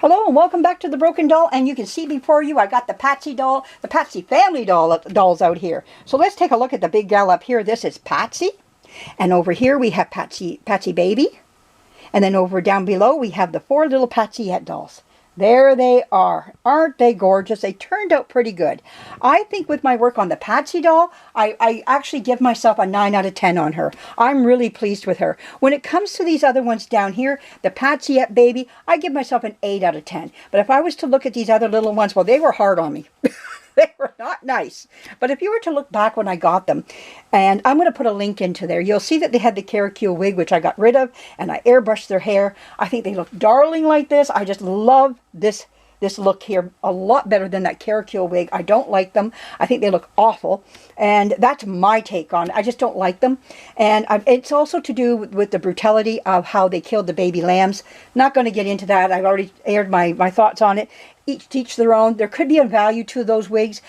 Hello and welcome back to the Broken Doll, and you can see before you I got the Patsy doll, the Patsy family dolls out here. So let's take a look at the big gal up here. This is Patsy, and over here we have Patsy Baby, and then over down below we have the 4 little Patsyette dolls. There they are. Aren't they gorgeous? They turned out pretty good. I think with my work on the Patsy doll, I actually give myself a 9 out of 10 on her. I'm really pleased with her. When it comes to these other ones down here, the Patsyette Baby, I give myself an 8 out of 10. But if I was to look at these other little ones, well, they were hard on me. They were not nice. But if you were to look back when I got them, and I'm going to put a link into there, you'll see that they had the Caracule wig, which I got rid of, and I airbrushed their hair. I think they look darling like this. I just love this look here a lot better than that Caracule wig. I don't like them. I think they look awful, and that's my take on it. I just don't like them, and it's also to do with the brutality of how they killed the baby lambs. Not going to get into that. I've already aired my thoughts on it. Each their own. There could be a value to those wigs.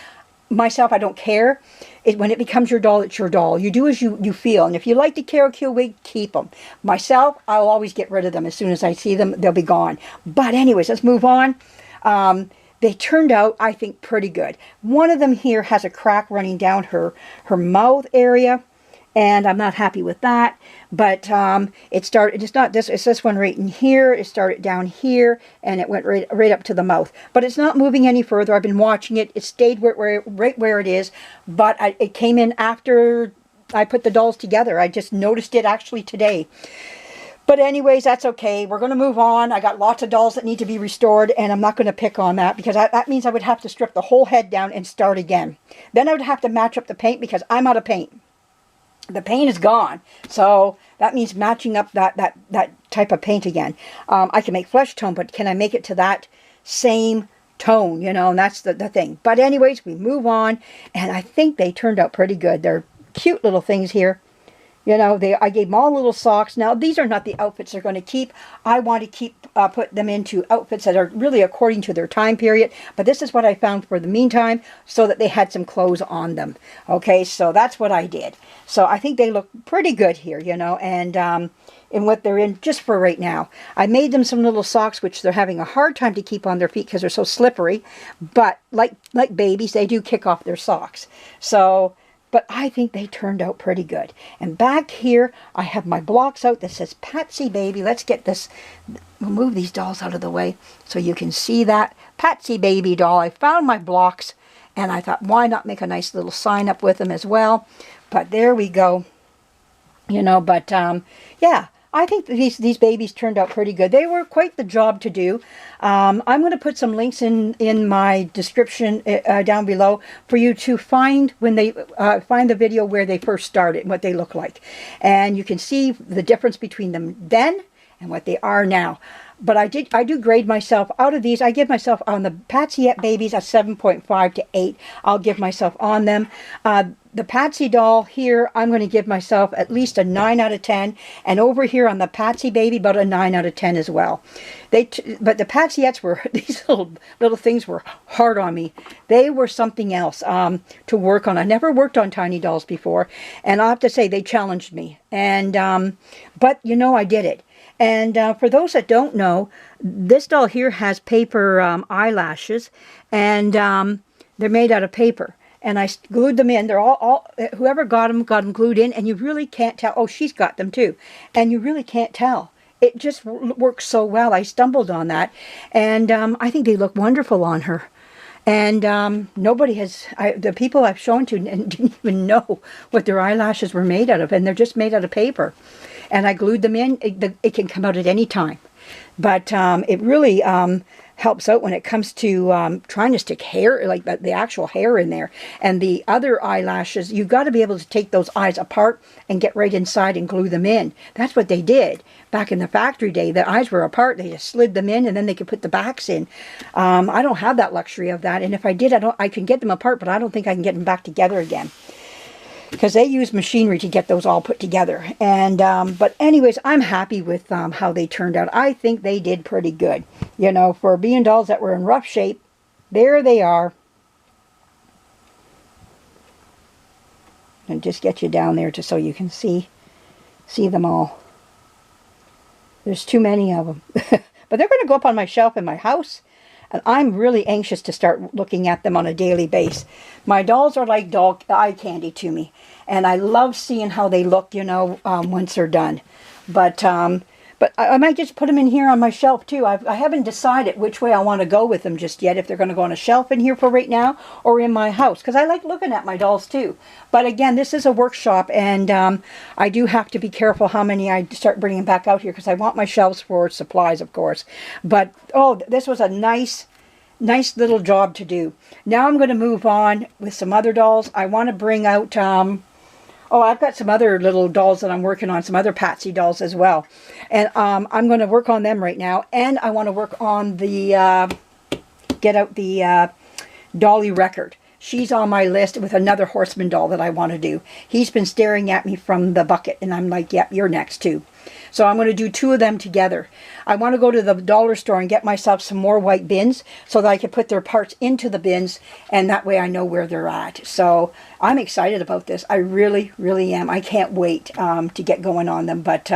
Myself, I don't care. When it becomes your doll, it's your doll. You do as you feel. And if you like the Caracule wig, keep them. Myself, I'll always get rid of them. As soon as I see them, they'll be gone. But anyways, let's move on. They turned out, I think, pretty good. One of them here has a crack running down her mouth area, and I'm not happy with that. But it's not this, it's this one right in here. It started down here, and it went right up to the mouth. But it's not moving any further. I've been watching it. It stayed right where it is, but it came in after I put the dolls together. I just noticed it actually today. But anyways, that's okay. We're going to move on. I got lots of dolls that need to be restored, and I'm not going to pick on that because that means I would have to strip the whole head down and start again. Then I would have to match up the paint because I'm out of paint. The paint is gone, so that means matching up that type of paint again. I can make flesh tone, but can I make it to that same tone, you know, and that's the thing. But anyways, we move on, and I think they turned out pretty good. They're cute little things here. You know, I gave them all little socks. Now, these are not the outfits they're going to keep. I want to put them into outfits that are really according to their time period. But this is what I found for the meantime, so that they had some clothes on them. Okay, so that's what I did. So I think they look pretty good here, you know, and in what they're in just for right now. I made them some little socks, which they're having a hard time to keep on their feet because they're so slippery. But like babies, they do kick off their socks. So... but I think they turned out pretty good. And back here, I have my blocks out that says Patsy Baby. Let's get this, we'll move these dolls out of the way so you can see that. Patsy Baby doll. I found my blocks, and I thought, why not make a nice little sign up with them as well? But there we go. You know, but yeah. I think these babies turned out pretty good. They were quite the job to do. I'm going to put some links in my description down below for you to find when they find the video where they first started and what they look like. And you can see the difference between them then and what they are now. But I do grade myself out of these. I give myself on the Patsyette babies a 7.5 to 8. I'll give myself on them. The Patsy doll here, I'm going to give myself at least a 9 out of 10. And over here on the Patsy baby, about a 9 out of 10 as well. But the Patsyettes were, these little things were hard on me. They were something else to work on. I never worked on tiny dolls before. And I'll have to say, they challenged me. And but, you know, I did it. And for those that don't know, this doll here has paper eyelashes. And they're made out of paper. And I glued them in. They're all whoever got them glued in, and you really can't tell. Oh, she's got them too. And you really can't tell. It just works so well. I stumbled on that. And I think they look wonderful on her. And nobody has, the people I've shown to didn't even know what their eyelashes were made out of. And they're just made out of paper. And I glued them in. It can come out at any time. But it really helps out when it comes to trying to stick hair, like the actual hair in there. And the other eyelashes, you've got to be able to take those eyes apart and get right inside and glue them in. That's what they did back in the factory day. The eyes were apart. They just slid them in, and then they could put the backs in. I don't have that luxury of that. And if I did, I can get them apart, but I don't think I can get them back together again, because they use machinery to get those all put together. And but anyways, I'm happy with how they turned out. I think they did pretty good. You know, for being dolls that were in rough shape, there they are. And just get you down there just so you can see them all. There's too many of them. but they're going to go up on my shelf in my house. And I'm really anxious to start looking at them on a daily basis. My dolls are like doll eye candy to me. And I love seeing how they look, you know, once they're done. But I might just put them in here on my shelf too. I haven't decided which way I want to go with them just yet. If they're going to go on a shelf in here for right now or in my house. Because I like looking at my dolls too. But again, this is a workshop. And I do have to be careful how many I start bringing back out here. Because I want my shelves for supplies, of course. But, oh, this was a nice little job to do. Now I'm going to move on with some other dolls. I want to bring out... oh, I've got some other little dolls that I'm working on, some other Patsy dolls as well. And I'm going to work on them right now. And I want to work on the, get out the Dolly record. She's on my list with another Horseman doll that I want to do. He's been staring at me from the bucket. And I'm like, yep, you're next too. So I'm going to do 2 of them together. I want to go to the dollar store and get myself some more white bins so that I can put their parts into the bins, and that way I know where they're at. So I'm excited about this. I really, really am. I can't wait to get going on them, but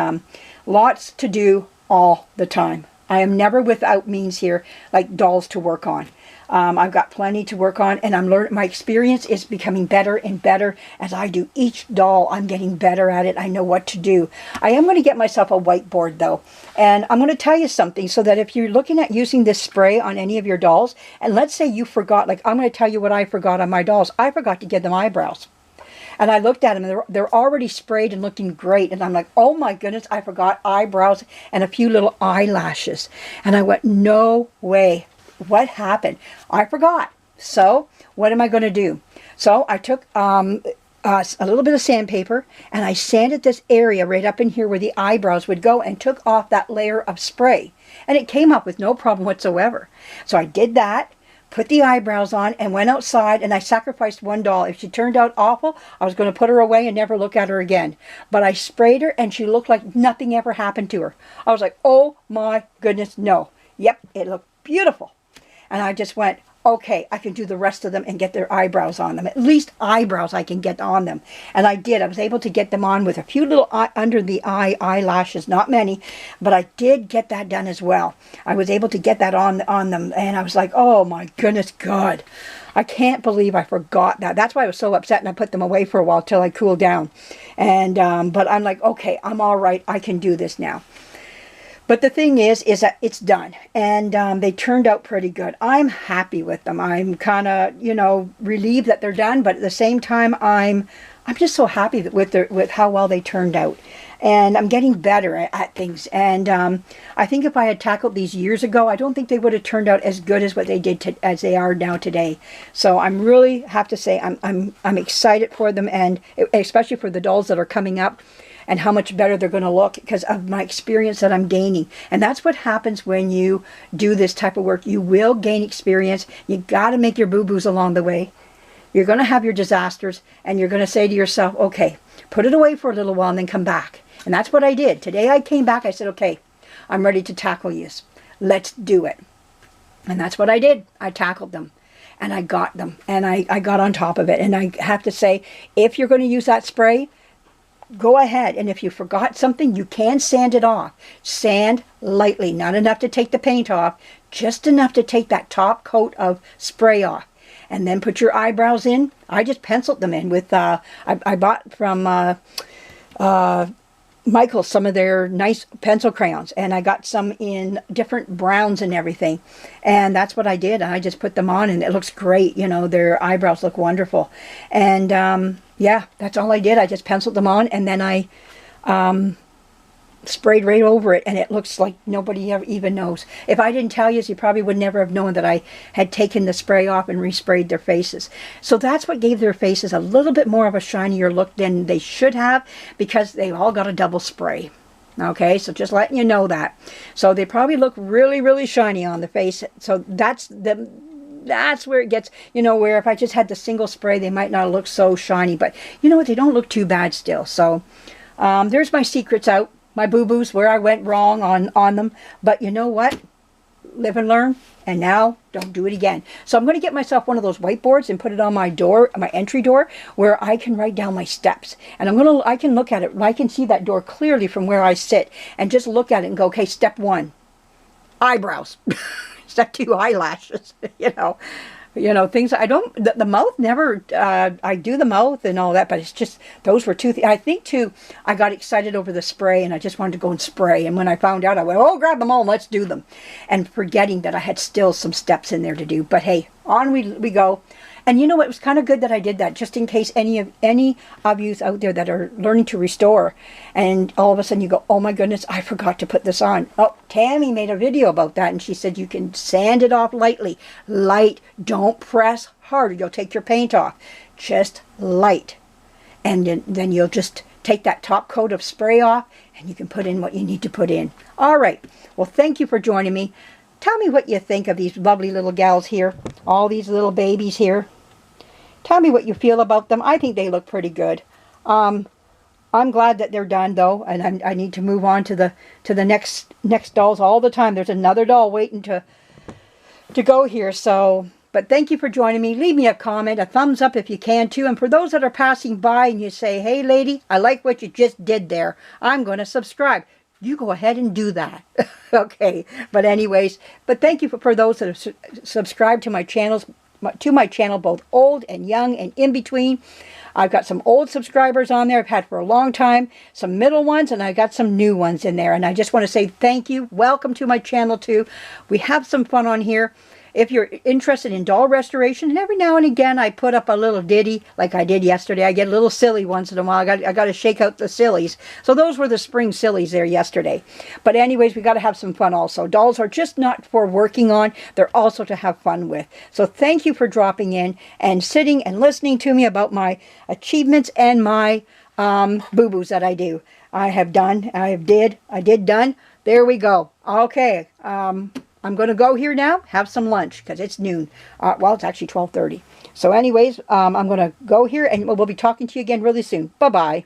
lots to do all the time. I am never without means here, like dolls to work on. I've got plenty to work on, and I'm learning. My experience is becoming better and better as I do each doll. I'm getting better at it. I know what to do. I am going to get myself a whiteboard though, and I'm going to tell you something so that if you're looking at using this spray on any of your dolls, and let's say you forgot, like I'm going to tell you what I forgot on my dolls. I forgot to give them eyebrows. And I looked at them, and they're already sprayed and looking great. And I'm like, oh my goodness, I forgot eyebrows and a few little eyelashes. And I went, no way. What happened? I forgot. So what am I going to do? So I took a little bit of sandpaper, and I sanded this area right up in here where the eyebrows would go, and took off that layer of spray. And it came up with no problem whatsoever. So I did that. Put the eyebrows on and went outside, and I sacrificed one doll. If she turned out awful, I was going to put her away and never look at her again. But I sprayed her, and she looked like nothing ever happened to her. I was like, oh my goodness, no. Yep, it looked beautiful. And I just went, okay, I can do the rest of them and get their eyebrows on them. At least eyebrows I can get on them. And I did. I was able to get them on with a few little under the eyelashes, not many, but I did get that done as well. I was able to get that on them, and I was like, oh my goodness God. I can't believe I forgot that. That's why I was so upset, and I put them away for a while till I cooled down. And but I'm like, okay, I'm all right. I can do this now. But the thing is that it's done, and they turned out pretty good. I'm happy with them. I'm kind of, you know, relieved that they're done, but at the same time, I'm just so happy with how well they turned out. And I'm getting better at things. And I think if I had tackled these years ago, I don't think they would have turned out as good as what they did as they are now today. So I'm really have to say I'm excited for them, and especially for the dolls that are coming up, and how much better they're going to look because of my experience that I'm gaining. And that's what happens when you do this type of work. You will gain experience. You got to make your boo-boos along the way. You're going to have your disasters, and you're going to say to yourself, okay, put it away for a little while and then come back. And that's what I did. Today I came back. I said, okay, I'm ready to tackle this. Let's do it. And that's what I did. I tackled them. And I got them. And I got on top of it. And I have to say, if you're going to use that spray, go ahead, and if you forgot something, you can sand it off. Sand lightly, not enough to take the paint off, just enough to take that top coat of spray off. And then put your eyebrows in. I just penciled them in with, I bought from Michael's some of their nice pencil crayons, and I got some in different browns and everything. And that's what I did. I just put them on, and it looks great. You know, their eyebrows look wonderful. And yeah, that's all I did. I just penciled them on, and then I sprayed right over it, and it looks like nobody ever even knows. If I didn't tell you, you probably would never have known that I had taken the spray off and resprayed their faces. So that's what gave their faces a little bit more of a shinier look than they should have, because they all got a double spray. Okay, so just letting you know that. So they probably look really, really shiny on the face. So that's where it gets, you know, where if I just had the single spray, they might not look so shiny. But you know what? They don't look too bad still. So there's my secrets out. My boo-boos, where I went wrong on them. But you know what? Live and learn. And now, don't do it again. So I'm going to get myself one of those whiteboards and put it on my door, my entry door, where I can write down my steps. And I can look at it. I can see that door clearly from where I sit. And just look at it and go, okay, step 1. eyebrows. Instead of 2 eyelashes, things I don't, the mouth never, I do the mouth and all that, but it's just, those were 2 I think too, I got excited over the spray and I just wanted to go and spray. And when I found out, I went, oh, grab them all and let's do them. And forgetting that I had still some steps in there to do. But hey, on we go. And you know what, it was kind of good that I did that, just in case any of you out there that are learning to restore, and all of a sudden you go, oh my goodness, I forgot to put this on. Oh, Tammy made a video about that, and she said you can sand it off lightly. Light, don't press hard, or you'll take your paint off. Just light. And then you'll just take that top coat of spray off, and you can put in what you need to put in. All right, well, thank you for joining me. Tell me what you think of these lovely little gals here, all these little babies here. Tell me what you feel about them. I think they look pretty good. I'm glad that they're done though, and I need to move on to the next dolls all the time. There's another doll waiting to go here. So, but thank you for joining me. Leave me a comment, a thumbs up if you can too. And for those that are passing by and you say, hey lady, I like what you just did there, I'm going to subscribe. You go ahead and do that. Okay, but anyways, but thank you for those that have subscribed to my channels. Both old and young and in between. I've got some old subscribers on there I've had for a long time, some middle ones, and I got some new ones in there. And I just want to say thank you. Welcome to my channel too. We have some fun on here. If you're interested in doll restoration, and every now and again I put up a little ditty like I did yesterday. I get a little silly once in a while. I got to shake out the sillies. So those were the spring sillies there yesterday. But anyways, we got to have some fun also. Dolls are just not for working on. They're also to have fun with. So thank you for dropping in and sitting and listening to me about my achievements and my boo-boos that I do. I did done. There we go. Okay. I'm going to go here now, have some lunch, because it's noon. Well, it's actually 12:30. So anyways, I'm going to go here, and we'll be talking to you again really soon. Bye-bye.